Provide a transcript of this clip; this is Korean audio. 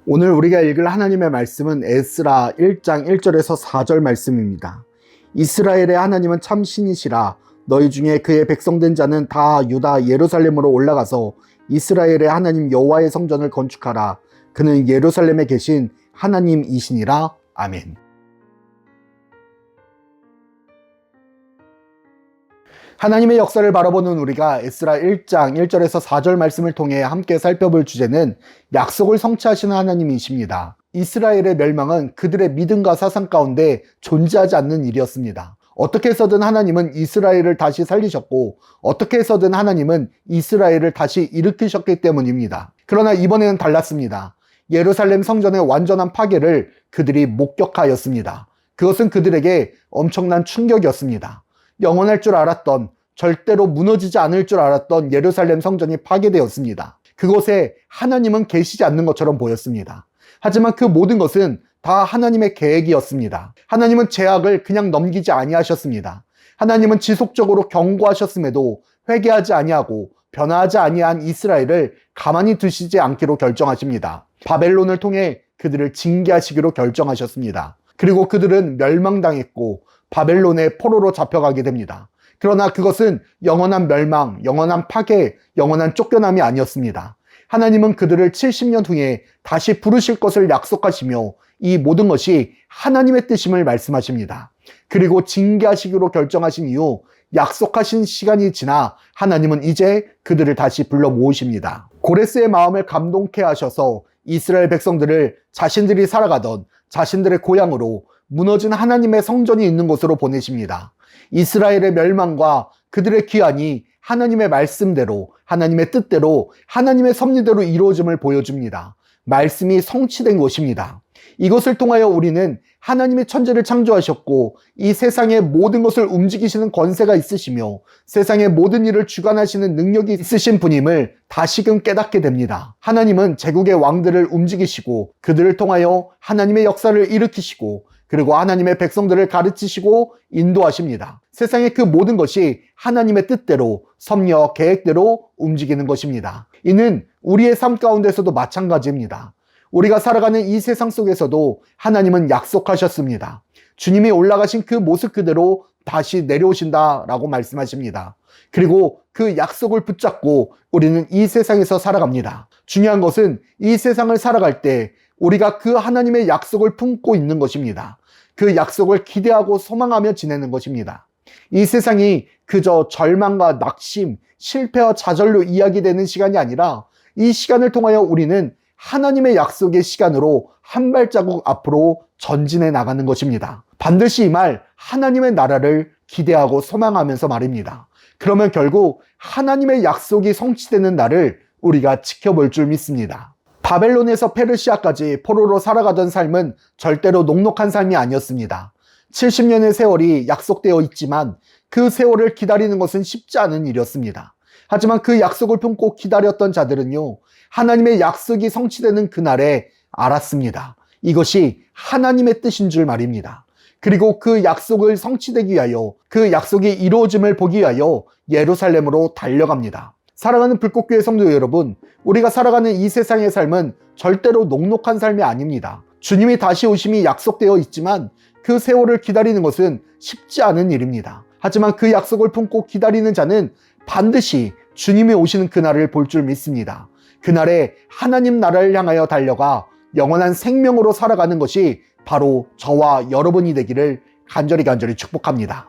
오늘 우리가 읽을 하나님의 말씀은 에스라 1장 1절에서 4절 말씀입니다. 이스라엘의 하나님은 참 신이시라. 너희 중에 그의 백성된 자는 다 유다 예루살렘으로 올라가서 이스라엘의 하나님 여호와의 성전을 건축하라. 그는 예루살렘에 계신 하나님이시니라. 아멘. 하나님의 역사를 바라보는 우리가 에스라 1장 1절에서 4절 말씀을 통해 함께 살펴볼 주제는 약속을 성취하시는 하나님이십니다. 이스라엘의 멸망은 그들의 믿음과 사상 가운데 존재하지 않는 일이었습니다. 어떻게 해서든 하나님은 이스라엘을 다시 살리셨고 어떻게 해서든 하나님은 이스라엘을 다시 일으키셨기 때문입니다. 그러나 이번에는 달랐습니다. 예루살렘 성전의 완전한 파괴를 그들이 목격하였습니다. 그것은 그들에게 엄청난 충격이었습니다. 영원할 줄 알았던, 절대로 무너지지 않을 줄 알았던 예루살렘 성전이 파괴되었습니다. 그곳에 하나님은 계시지 않는 것처럼 보였습니다. 하지만 그 모든 것은 다 하나님의 계획이었습니다. 하나님은 죄악을 그냥 넘기지 아니하셨습니다. 하나님은 지속적으로 경고하셨음에도 회개하지 아니하고 변화하지 아니한 이스라엘을 가만히 두시지 않기로 결정하십니다. 바벨론을 통해 그들을 징계하시기로 결정하셨습니다. 그리고 그들은 멸망당했고 바벨론의 포로로 잡혀가게 됩니다. 그러나 그것은 영원한 멸망, 영원한 파괴, 영원한 쫓겨남이 아니었습니다. 하나님은 그들을 70년 후에 다시 부르실 것을 약속하시며 이 모든 것이 하나님의 뜻임을 말씀하십니다. 그리고 징계하시기로 결정하신 이후 약속하신 시간이 지나 하나님은 이제 그들을 다시 불러 모으십니다. 고레스의 마음을 감동케 하셔서 이스라엘 백성들을 자신들이 살아가던 자신들의 고향으로 무너진 하나님의 성전이 있는 곳으로 보내십니다. 이스라엘의 멸망과 그들의 귀환이 하나님의 말씀대로, 하나님의 뜻대로, 하나님의 섭리대로 이루어짐을 보여줍니다. 말씀이 성취된 것입니다. 이것을 통하여 우리는 하나님의 천지를 창조하셨고 이 세상의 모든 것을 움직이시는 권세가 있으시며 세상의 모든 일을 주관하시는 능력이 있으신 분임을 다시금 깨닫게 됩니다. 하나님은 제국의 왕들을 움직이시고 그들을 통하여 하나님의 역사를 일으키시고 그리고 하나님의 백성들을 가르치시고 인도하십니다. 세상의 그 모든 것이 하나님의 뜻대로, 섭리와 계획대로 움직이는 것입니다. 이는 우리의 삶 가운데서도 마찬가지입니다. 우리가 살아가는 이 세상 속에서도 하나님은 약속하셨습니다. 주님이 올라가신 그 모습 그대로 다시 내려오신다라고 말씀하십니다. 그리고 그 약속을 붙잡고 우리는 이 세상에서 살아갑니다. 중요한 것은 이 세상을 살아갈 때 우리가 그 하나님의 약속을 품고 있는 것입니다. 그 약속을 기대하고 소망하며 지내는 것입니다. 이 세상이 그저 절망과 낙심, 실패와 좌절로 이야기되는 시간이 아니라 이 시간을 통하여 우리는 하나님의 약속의 시간으로 한 발자국 앞으로 전진해 나가는 것입니다. 반드시 이 말 하나님의 나라를 기대하고 소망하면서 말입니다. 그러면 결국 하나님의 약속이 성취되는 날을 우리가 지켜볼 줄 믿습니다. 바벨론에서 페르시아까지 포로로 살아가던 삶은 절대로 녹록한 삶이 아니었습니다. 70년의 세월이 약속되어 있지만 그 세월을 기다리는 것은 쉽지 않은 일이었습니다. 하지만 그 약속을 품고 기다렸던 자들은요, 하나님의 약속이 성취되는 그날에 알았습니다. 이것이 하나님의 뜻인 줄 말입니다. 그리고 그 약속을 성취되기 위하여, 그 약속이 이루어짐을 보기 위하여 예루살렘으로 달려갑니다. 사랑하는 불꽃교회 성도 여러분, 우리가 살아가는 이 세상의 삶은 절대로 녹록한 삶이 아닙니다. 주님이 다시 오심이 약속되어 있지만 그 세월을 기다리는 것은 쉽지 않은 일입니다. 하지만 그 약속을 품고 기다리는 자는 반드시 주님이 오시는 그날을 볼 줄 믿습니다. 그날에 하나님 나라를 향하여 달려가 영원한 생명으로 살아가는 것이 바로 저와 여러분이 되기를 간절히 축복합니다.